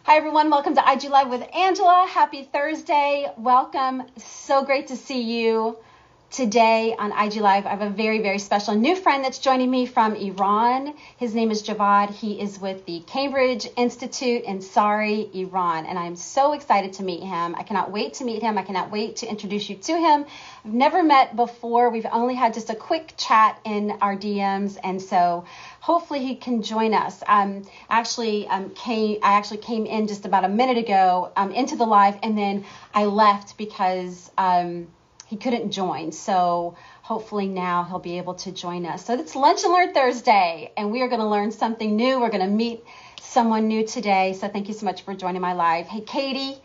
Hi everyone, welcome to IG Live with Angela. Happy Thursday. Welcome. So great to see you today on IG Live. I have a very, very special new friend that's joining me from Iran. His name is Javad. He is with the Cambridge Institute in Sari, Iran. And I'm so excited to meet him. I cannot wait to meet him. I cannot wait to introduce you to him. I've never met before. We've only had just a quick chat in our DMs. And so hopefully he can join us. I actually came in just about a minute ago into the live, and then I left because he couldn't join. So hopefully now he'll be able to join us. So it's Lunch and Learn Thursday, and we are going to learn something new. We're going to meet someone new today. So thank you so much for joining my live. Hey, Katie,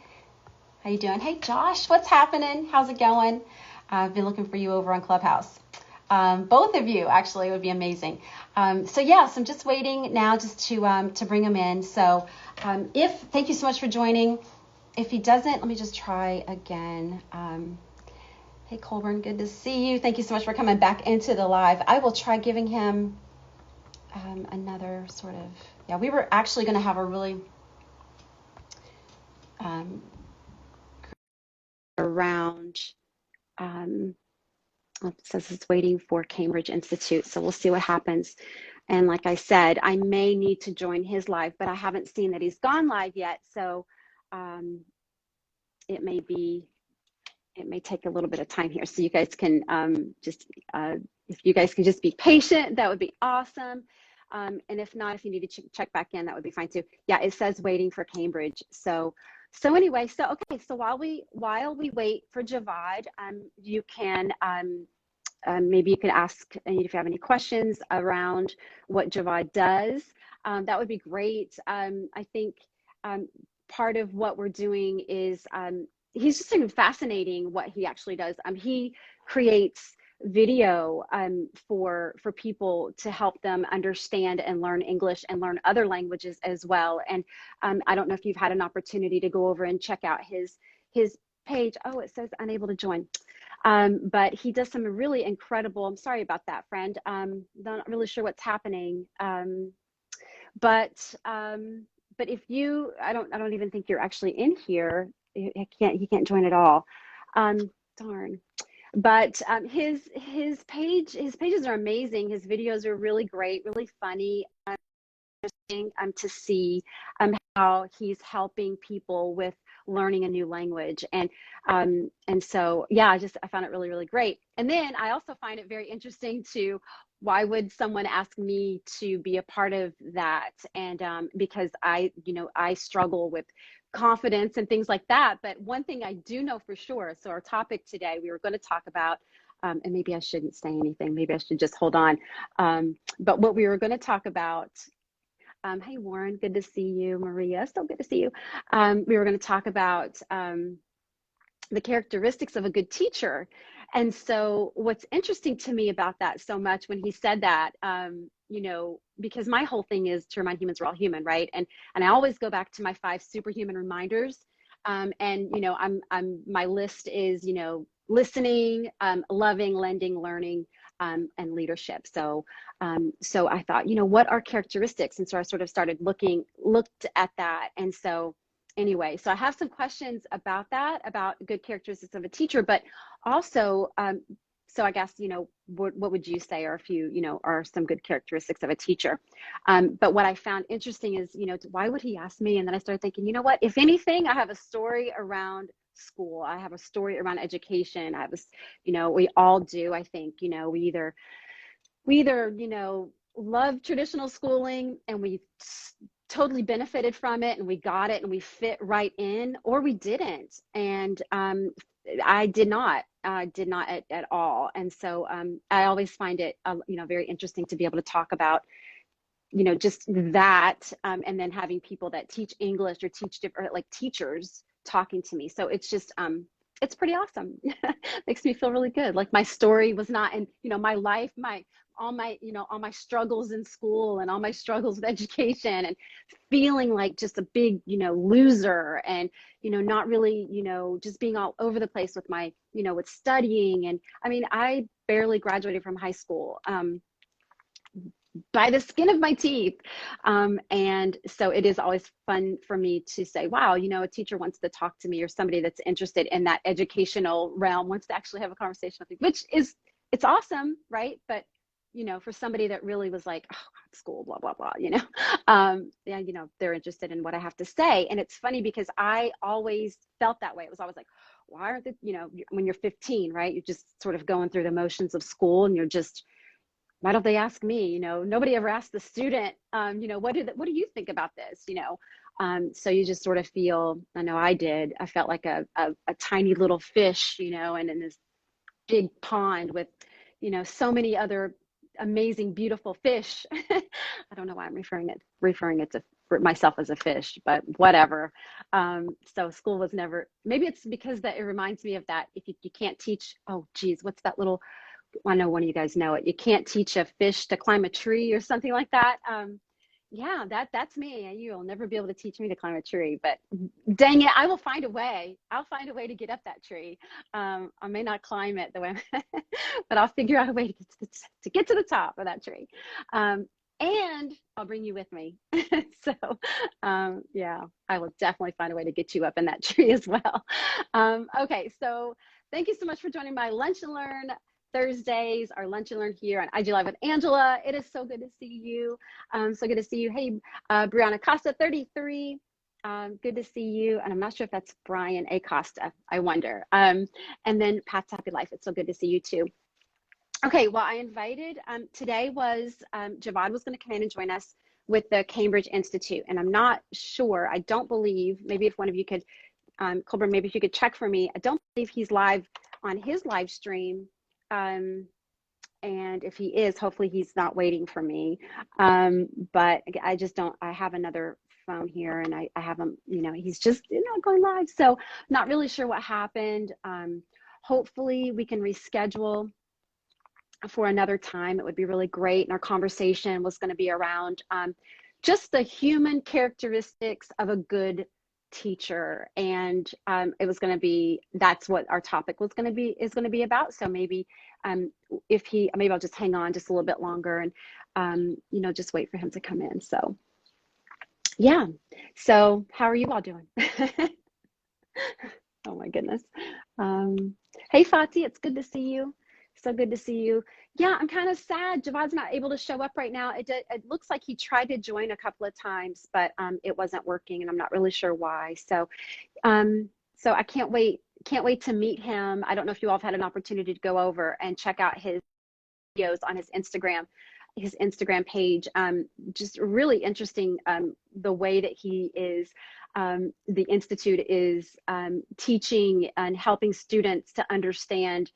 how you doing? Hey, Josh, what's happening? How's it going? I've been looking for you over on Clubhouse. Both of you actually would be amazing. So I'm just waiting now just to bring him in. So thank you so much for joining. If he doesn't, let me just try again. Hey, Colburn, good to see you. Thank you so much for coming back into the live. I will try giving him another sort of, we were actually going to have a really around, it says it's waiting for Cambridge Institute. So we'll see what happens. And like I said, I may need to join his live, but I haven't seen that he's gone live yet. So it may take a little bit of time here. So you guys can if you guys can just be patient, that would be awesome. And if not, if you need to check back in, that would be fine too. Yeah, it says waiting for Cambridge. So anyway, okay. So while we wait for Javad, you can maybe you could ask if you have any questions around what Javad does. That would be great. I think part of what we're doing is he's just fascinating what he actually does. He creates video for people to help them understand and learn English and learn other languages as well. And I don't know if you've had an opportunity to go over and check out his page. Oh, it says unable to join. But he does some really incredible, I'm sorry about that, friend. Not really sure what's happening. But if you, I don't even think you're actually in here. He can't join at all. Darn. But his pages are amazing. His videos are really great, really funny, interesting to see how he's helping people with learning a new language. And so I found it really, really great. And then I also find it very interesting why would someone ask me to be a part of that? And because I struggle with confidence and things like that. But one thing I do know for sure, so our topic today, we were going to talk about, and maybe I shouldn't say anything, maybe I should just hold on. But what we were going to talk about, hey Warren, good to see you. Maria, so good to see you. We were going to talk about the characteristics of a good teacher. And so what's interesting to me about that so much when he said that, because my whole thing is to remind humans we're all human, right? And I always go back to my 5 superhuman reminders. And my list is, listening, loving, lending, learning, and leadership. So I thought, what are characteristics? And so I sort of looked at that. And so anyway, so I have some questions about that, about good characteristics of a teacher, but also, so I guess, what would you say are a few, are some good characteristics of a teacher? But what I found interesting is, why would he ask me? And then I started thinking, you know what, if anything, I have a story around school. I have a story around education. I have we all do, I think, we either, love traditional schooling and we totally benefited from it and we got it and we fit right in, or we didn't. And I did not at all. And so I always find it, very interesting to be able to talk about, just that, and then having people that teach English or teach different, like teachers talking to me. So it's just, it's pretty awesome. Makes me feel really good. Like my story was not, and my life, all my struggles in school and all my struggles with education and feeling like just a big, loser and, not really, just being all over the place with my, with studying. And I mean, I barely graduated from high school. by the skin of my teeth. And so it is always fun for me to say, wow, you know, a teacher wants to talk to me, or somebody that's interested in that educational realm wants to actually have a conversation with me, which is, it's awesome, right? But, you know, for somebody that really was like, oh, God, school, blah, blah, blah, you know, yeah, you know, they're interested in what I have to say. And it's funny because I always felt that way. It was always like, why aren't the, you know, when you're 15, right? You're just sort of going through the motions of school, and you're just, why don't they ask me? You know, nobody ever asked the student, you know, what do you think about this? You know, so you just sort of feel, I know I did, I felt like a tiny little fish, you know, and in this big pond with, you know, so many other amazing, beautiful fish. I don't know why I'm referring it to myself as a fish, but whatever. So school was never, maybe it's because that it reminds me of that. If you can't teach, oh geez, what's that little, I know one of you guys know it. You can't teach a fish to climb a tree or something like that. Yeah, that's me. You'll never be able to teach me to climb a tree, but dang it, I will find a way. I'll find a way to get up that tree. I may not climb it the way, but I'll figure out a way to get to the top of that tree. And I'll bring you with me. So, yeah, I will definitely find a way to get you up in that tree as well. Okay, so thank you so much for joining my Lunch and Learn Thursdays, our Lunch and Learn here on IG Live with Angela. It is so good to see you. So good to see you. Hey, Brianna Costa, 33. Good to see you. And I'm not sure if that's Brian Acosta, I wonder. And then Pat's Happy Life. It's so good to see you too. Okay, well, I invited, today was, Javad was going to come in and join us with the Cambridge Institute. And I'm not sure, I don't believe, maybe if one of you could, Colburn, maybe if you could check for me. I don't believe he's live on his live stream. And if he is, hopefully he's not waiting for me. But I just don't, I have another phone here, and I have him, you know, he's just, you know, going live. So not really sure what happened. Hopefully we can reschedule for another time. It would be really great. And our conversation was going to be around just the human characteristics of a good teacher. And it was going to be, that's what our topic was going to be, is going to be about. So maybe maybe I'll just hang on just a little bit longer and, you know, just wait for him to come in. So yeah. So how are you all doing? Oh my goodness. Hey Fati, it's good to see you. So good to see you. Yeah, I'm kind of sad Javad's not able to show up right now. It looks like he tried to join a couple of times, but it wasn't working, and I'm not really sure why. So so I can't wait to meet him. I don't know if you all have had an opportunity to go over and check out his videos on his Instagram page. Just really interesting, the way that he is, the Institute is teaching and helping students to understand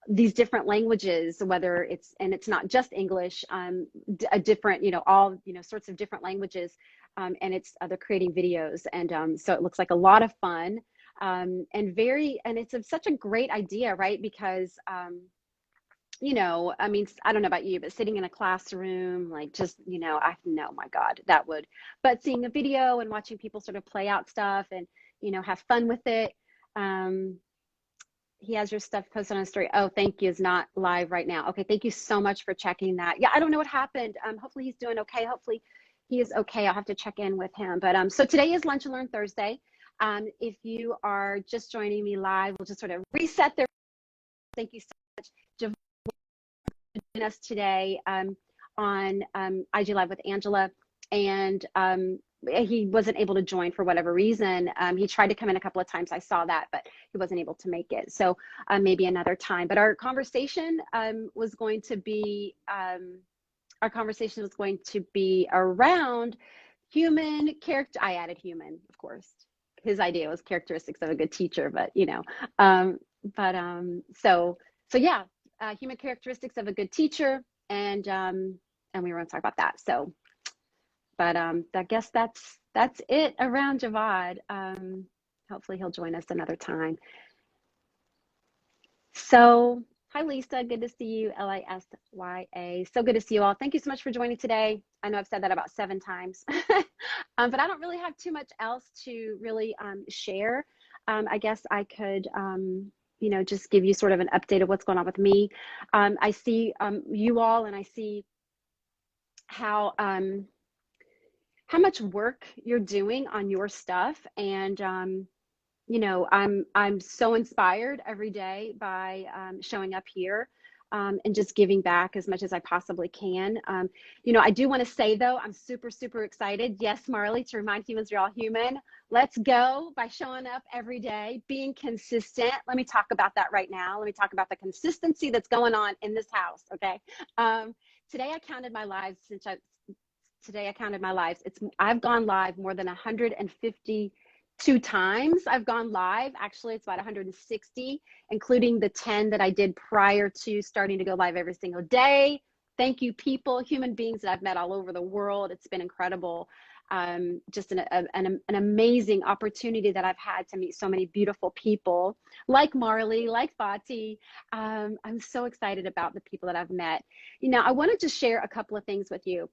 these different languages, whether it's, and it's not just English, a different, you know, all, you know, sorts of different languages. And they're creating videos. And so it looks like a lot of fun, and it's such a great idea, right? Because, you know, I mean, I don't know about you, but sitting in a classroom, like just, you know, my God, but seeing a video and watching people sort of play out stuff and, you know, have fun with it. He has your stuff posted on a story. Oh, thank you. Is not live right now. Okay. Thank you so much for checking that. Yeah. I don't know what happened. Hopefully he's doing okay. Hopefully he is okay. I'll have to check in with him. But, so today is Lunch and Learn Thursday. If you are just joining me live, we'll just sort of reset there. Thank you so much, Javon, for joining us today, on, IG Live with Angela. And, he wasn't able to join for whatever reason. He tried to come in a couple of times. I saw that, but he wasn't able to make it. So maybe another time. But our conversation was going to be around human character. I added human, of course. His idea was characteristics of a good teacher, but you know, so yeah, human characteristics of a good teacher, and we were going to talk about that. So. But I guess that's it around Javad. Hopefully he'll join us another time. So hi, Lisa. Good to see you. Lisya. So good to see you all. Thank you so much for joining today. I know I've said that about 7 times, but I don't really have too much else to really share. I guess I could, you know, just give you sort of an update of what's going on with me. I see you all, and I see how much work you're doing on your stuff. And you know, I'm so inspired every day by showing up here and just giving back as much as I possibly can. You know, I do want to say though, I'm super, super excited. Yes, Marley, to remind humans you're all human. Let's go by showing up every day, being consistent. Let me talk about that right now. Let me talk about the consistency that's going on in this house. Okay. Today I counted my lives today I counted my lives. I've gone live more than 152 times. I've gone live. Actually, it's about 160, including the 10 that I did prior to starting to go live every single day. Thank you, people, human beings that I've met all over the world. It's been incredible. Just an amazing opportunity that I've had to meet so many beautiful people like Marley, like Fati. I'm so excited about the people that I've met. You know, I wanted to share a couple of things with you.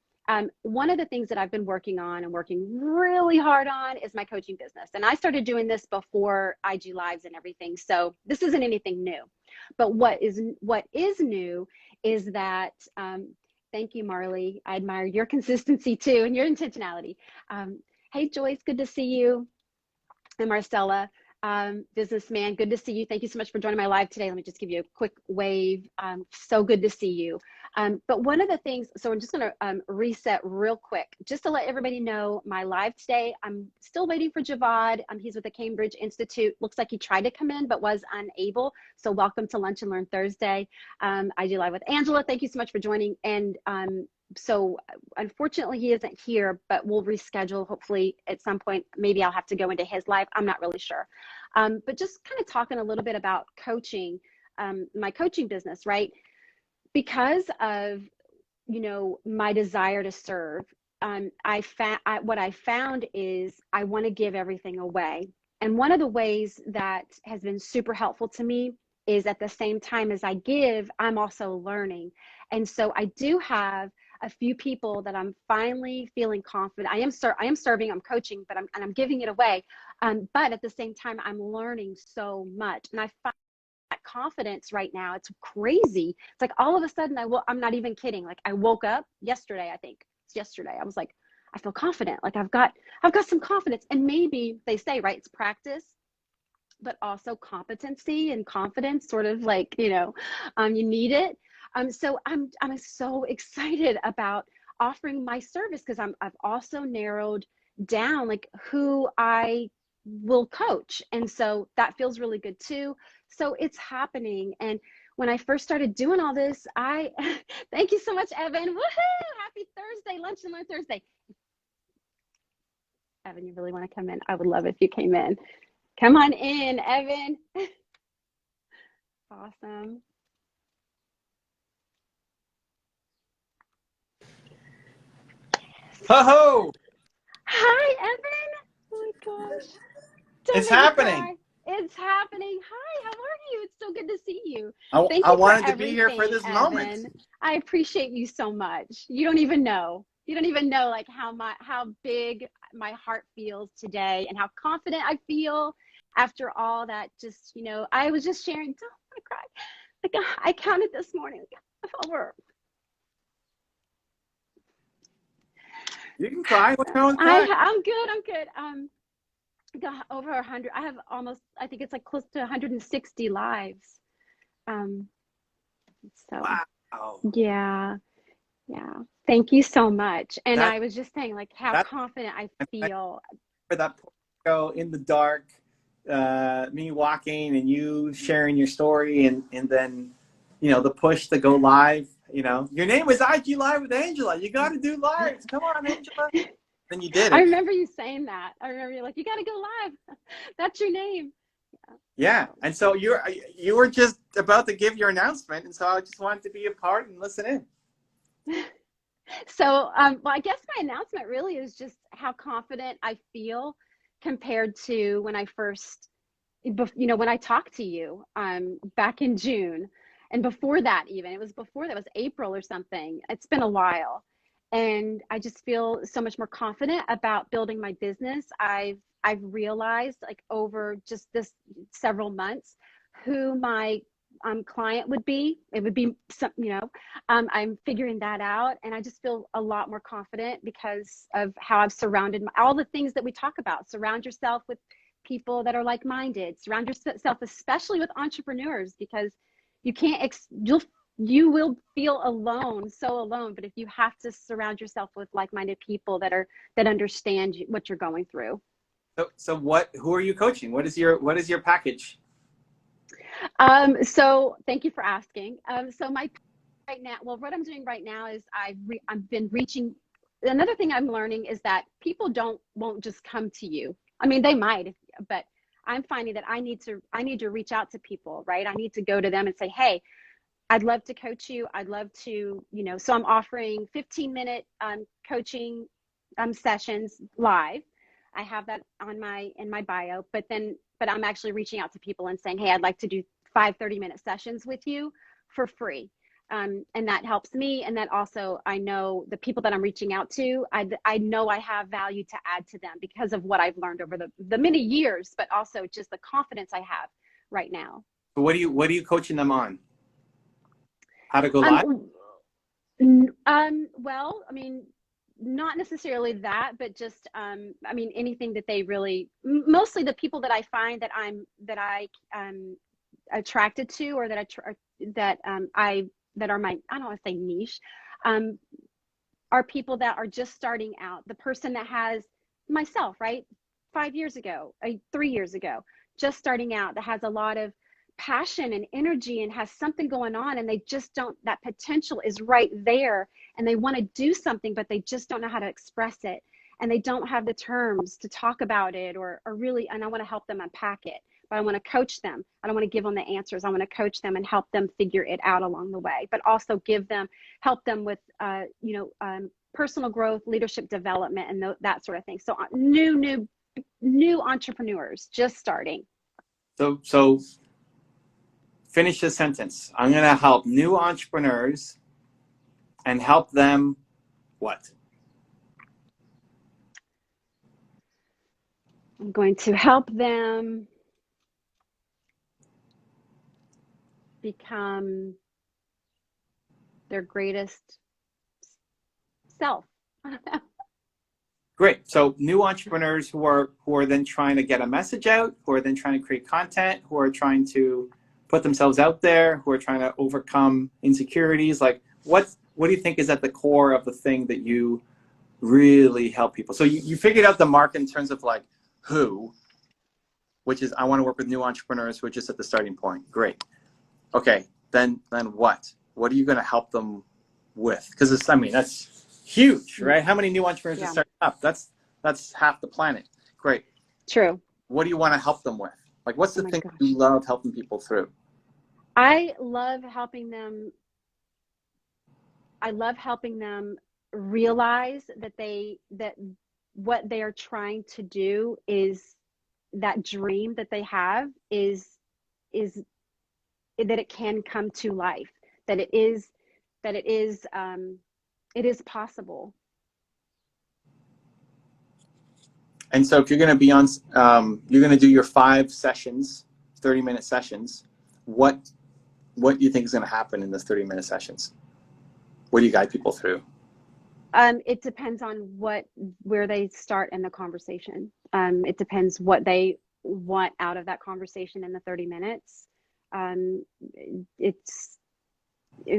One of the things that I've been working on and working really hard on is my coaching business. And I started doing this before IG Lives and everything. So this isn't anything new. But what is new is that, thank you, Marley. I admire your consistency too and your intentionality. Hey, Joyce, good to see you. And Marcella, businessman, good to see you. Thank you so much for joining my live today. Let me just give you a quick wave. So good to see you. But one of the things, so I'm just going to reset real quick, just to let everybody know my live today. I'm still waiting for Javad. He's with the Cambridge Institute. Looks like he tried to come in, but was unable. So welcome to Lunch and Learn Thursday. I do live with Angela. Thank you so much for joining. And so unfortunately he isn't here, but we'll reschedule hopefully at some point. Maybe I'll have to go into his live. I'm not really sure. But just kind of talking a little bit about coaching, my coaching business, right? Because of, you know, my desire to serve, what I found is I want to give everything away. And one of the ways that has been super helpful to me is at the same time as I give, I'm also learning. And so I do have a few people that I'm finally feeling confident. I am serving, I'm coaching, but I'm giving it away. But at the same time, I'm learning so much. And I find that confidence right now, it's crazy. It's like all of a sudden I'm not even kidding. Like I woke up yesterday, I think it's yesterday. I was like, I feel confident. Like I've got some confidence. And maybe they say, right, it's practice, but also competency and confidence, sort of like, you know, you need it. So I'm so excited about offering my service because I've also narrowed down like who I will coach. And so that feels really good too. So it's happening. And when I first started doing all this, thank you so much, Evan. Woohoo! Happy Thursday, Lunch and Learn Thursday. Evan, you really want to come in? I would love if you came in. Come on in, Evan. Awesome. Ho-ho! Hi, Evan. Oh my gosh. It's happening. It's happening. Hi, how are you? It's so good to see you. I wanted to be here for this Evan. moment. I appreciate you so much. You don't even know. You don't even know like how big my heart feels today and how confident I feel after all that. Just, you know, I was just sharing. Don't want to cry. Like I counted this morning. Over. You can cry. What's wrong with crying? I'm good. Got over 100. I have almost, I think it's like close to 160 lives. So Wow. yeah. Thank you so much. And That, I was just saying like how confident I feel. For that go in the dark, me walking and you sharing your story and then, you know, the push to go live, you know, your name was IG Live with Angela. You got to do lives. Come on, Angela. Then you did it. I remember you saying that. I remember you're like, you got to go live. That's your name. Yeah. And so you were just about to give your announcement. And so I just wanted to be a part and listen in. So, well, I guess my announcement really is just how confident I feel compared to when I first, you know, when I talked to you back in June. And before that, even, it was before that, was April or something. It's been a while. And I just feel so much more confident about building my business. I've realized like over just this several months who my client would be. It would be some, I'm figuring that out, and I just feel a lot more confident because of how I've surrounded all the things that we talk about. Surround yourself with people that are like-minded. Surround yourself, especially with entrepreneurs, because you can't, you will feel alone, so alone. But if you have to surround yourself with like-minded people that understand what you're going through. So who are you coaching? What is your package? So thank you for asking. So right now, well, what I'm doing right now is I've been reaching. Another thing I'm learning is that people won't just come to you. I mean, they might, but I'm finding that I need to reach out to people, right? I need to go to them and say, hey, I'd love to coach you. I'd love to, so I'm offering 15-minute coaching sessions live. I have that in my bio, but I'm actually reaching out to people and saying, hey, I'd like to do 5 30-minute sessions with you for free. And that helps me. And that also, I know the people that I'm reaching out to, I know I have value to add to them because of what I've learned over the many years, but also just the confidence I have right now. So what are you coaching them on? How to go live? Well, I mean, not necessarily that, but just, I mean, anything that they really, mostly the people that I find that I attracted to, or that are my, I don't want to say niche, are people that are just starting out. The person that has myself, right? 5 years ago, 3 years ago, just starting out, that has a lot of passion and energy and has something going on, and they just don't, that potential is right there, and they want to do something, but they just don't know how to express it, and they don't have the terms to talk about it, or really, and I want to help them unpack it, but I want to coach them. I don't want to give them the answers. I want to coach them and help them figure it out along the way, but also help them with personal growth, leadership development, and that sort of thing. So new entrepreneurs just starting. So finish the sentence. I'm going to help new entrepreneurs and help them what? I'm going to help them become their greatest self. Great. So new entrepreneurs who are then trying to get a message out, who are then trying to create content, who are trying to put themselves out there, who are trying to overcome insecurities. Like what do you think is at the core of the thing that you really help people? So you figured out the market in terms of like who, which is I want to work with new entrepreneurs who are just at the starting point. Great. Okay. Then what? What are you going to help them with? Because that's huge, right? How many new entrepreneurs are starting up? That's half the planet. Great. True. What do you want to help them with? Like, what's the thing you love helping people through? I love helping them realize that what they are trying to do is that dream that they have is that it can come to life, that it is possible. And so if you're going to be on, you're going to do your 5 sessions, 30-minute sessions. What do you think is going to happen in those 30-minute sessions? What do you guide people through? It depends on where they start in the conversation. It depends what they want out of that conversation in the 30 minutes.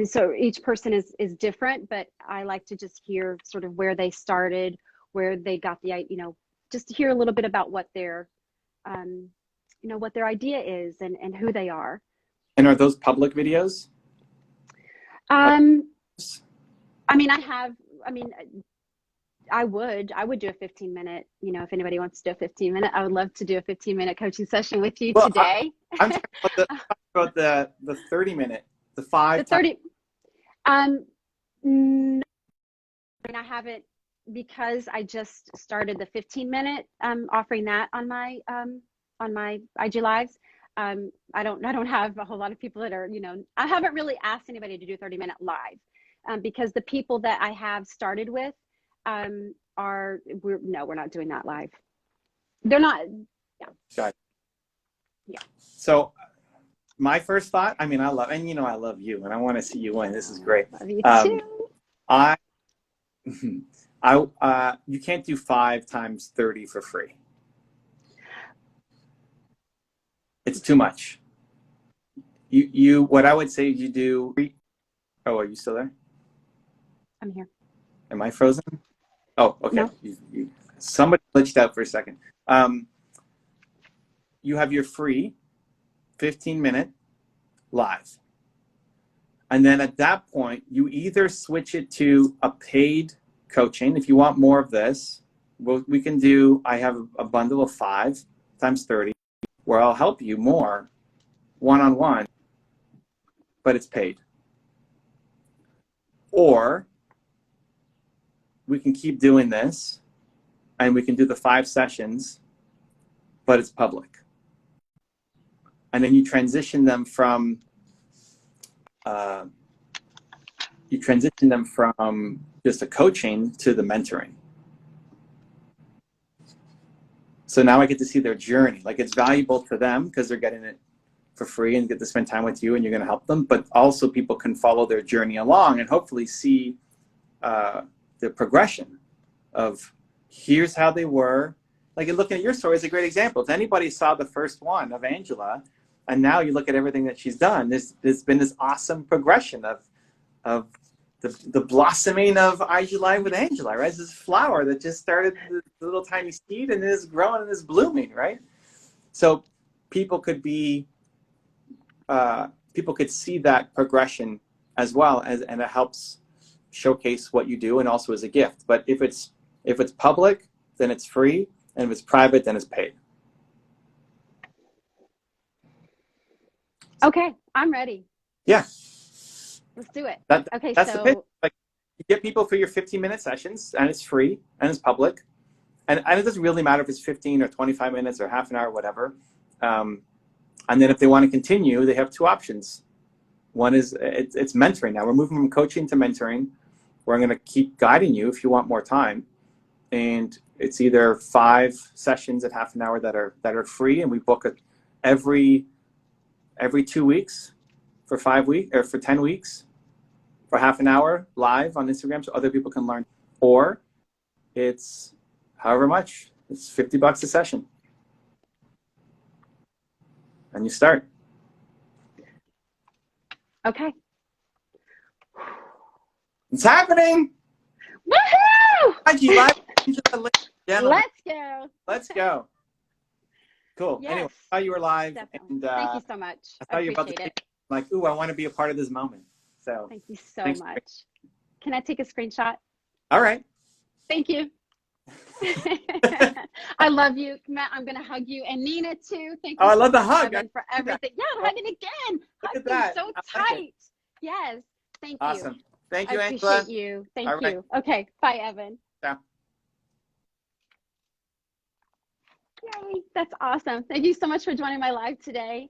So each person is different, but I like to just hear sort of where they started, where they got just to hear a little bit about what their idea is and who they are. And are those public videos? I would do a 15-minute, if anybody wants to do a 15-minute, I would love to do a 15-minute coaching session with you today. I'm talking about the 30-minute, the 5. The 30. No, I haven't, because I just started the 15-minute, offering that on my IG lives. I don't have a whole lot of people that are, I haven't really asked anybody to do 30-minute live, because the people that I have started with, we're not doing that live. They're not. Yeah. Got it. Yeah. So my first thought, I mean, I love you, and I want to see you win. This is great. Love you Um, too. I, you can't do 5 times 30 for free. It's too much. What I would say is you do. Oh, are you still there? I'm here. Am I frozen? Oh, okay. No. Somebody glitched out for a second. You have your free 15-minute live. And then at that point, you either switch it to a paid coaching. If you want more of this, we can do, I have a bundle of 5 times 30 where I'll help you more one-on-one, but it's paid. Or we can keep doing this and we can do the 5 sessions, but it's public. And then you transition them from just a coaching to the mentoring. So now I get to see their journey. Like, it's valuable to them because they're getting it for free and get to spend time with you and you're going to help them. But also people can follow their journey along and hopefully see the progression of here's how they were. Like, looking at your story is a great example. If anybody saw the first one of Angela, and now you look at everything that she's done, there's been this awesome progression of the blossoming of I July with Angela, right? It's this flower that just started the little tiny seed and is growing and is blooming, right? So people could see that progression as well, and it helps showcase what you do and also as a gift. But if it's public, then it's free, and if it's private, then it's paid. Okay, I'm ready. Yeah. Let's do it. That's So the pitch. Like, you get people for your 15-minute sessions, and it's free, and it's public. And it doesn't really matter if it's 15 or 25 minutes or half an hour, whatever. And then if they want to continue, they have 2 options. One is it's mentoring. Now we're moving from coaching to mentoring, where I'm going to keep guiding you if you want more time. And it's either 5 sessions at half an hour that are free, and we book it every 2 weeks for 5 weeks or for 10 weeks for half an hour live on Instagram so other people can learn. Or it's however much. It's $50 a session. And you start. okay. It's happening. Woohoo! IG Live. Let's go. Let's go. Cool. Yes, anyway, I saw you were live. definitely. And Thank you so much. I thought you were about to appreciate it. like, ooh, I want to be a part of this moment. So Thank you so thanks. much. Can I take a screenshot? All right. Thank you. I love you, Matt. I'm gonna hug you, and Nina too. Thank you. Oh, I love the hug. For everything. Yeah, I'm hugging again. Look at Hugging that. so tight. Yes. Thank you. Awesome. Thank you, I Angela. appreciate you. Thank All right. you. Okay. Bye, Evan. Yeah. Yay. That's awesome. Thank you so much for joining my live today.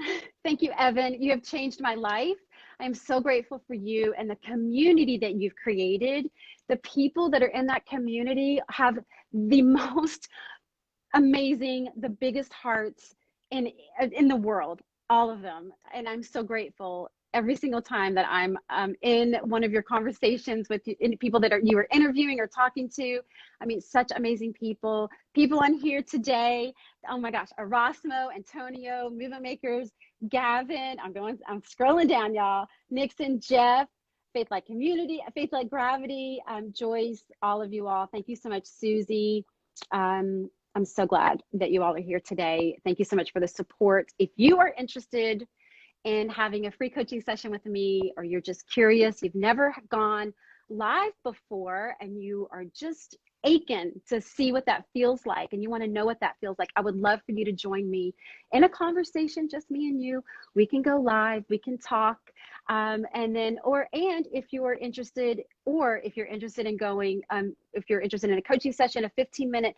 Yay. Thank you, Evan. You have changed my life. I am so grateful for you and the community that you've created. The people that are in that community have the most amazing, the biggest hearts in the world, all of them. And I'm so grateful every single time that I'm in one of your conversations with people that you are interviewing or talking to. I mean, such amazing people on here today. Oh my gosh, Erasmo, Antonio, Movement Makers, Gavin. I'm scrolling down, y'all. Nixon, Jeff, Faith Like Community, Faith Like Gravity, Joyce, all of you all. Thank you so much, Susie. I'm so glad that you all are here today. Thank you so much for the support. If you are interested in having a free coaching session with me, or you're just curious, you've never gone live before, and you are just aching to see what that feels like, and you want to know what that feels like, I would love for you to join me in a conversation, just me and you. We can go live, we can talk, and if you're interested in going, if you're interested in a coaching session, a 15-minute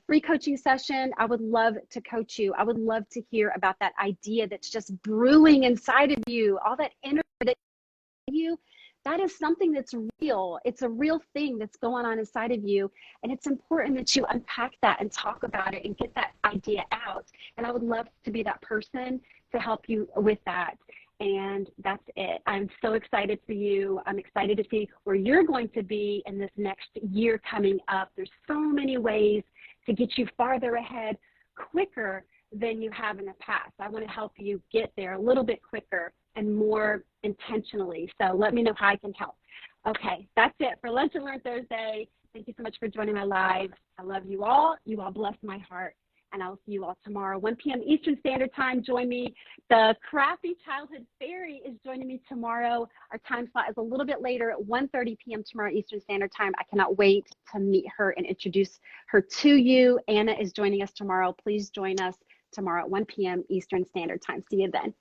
free coaching session, I would love to coach you. I would love to hear about that idea that's just brewing inside of you, all that energy that you, that is something that's real. It's a real thing that's going on inside of you. And it's important that you unpack that and talk about it and get that out idea out. And I would love to be that person to help you with that. And that's it. I'm so excited for you. I'm excited to see where you're going to be in this next year coming up. There's so many ways to get you farther ahead quicker than you have in the past. I want to help you get there a little bit quicker and more intentionally. So let me know how I can help. Okay, that's it for Lunch and Learn Thursday. Thank you so much for joining my live. I love you all. You all bless my heart. And I'll see you all tomorrow, 1 p.m. Eastern Standard Time. Join me. The Crafty Childhood Fairy is joining me tomorrow. Our time slot is a little bit later at 1:30 p.m. tomorrow Eastern Standard Time. I cannot wait to meet her and introduce her to you. Anna is joining us tomorrow. Please join us tomorrow at 1 p.m. Eastern Standard Time. See you then.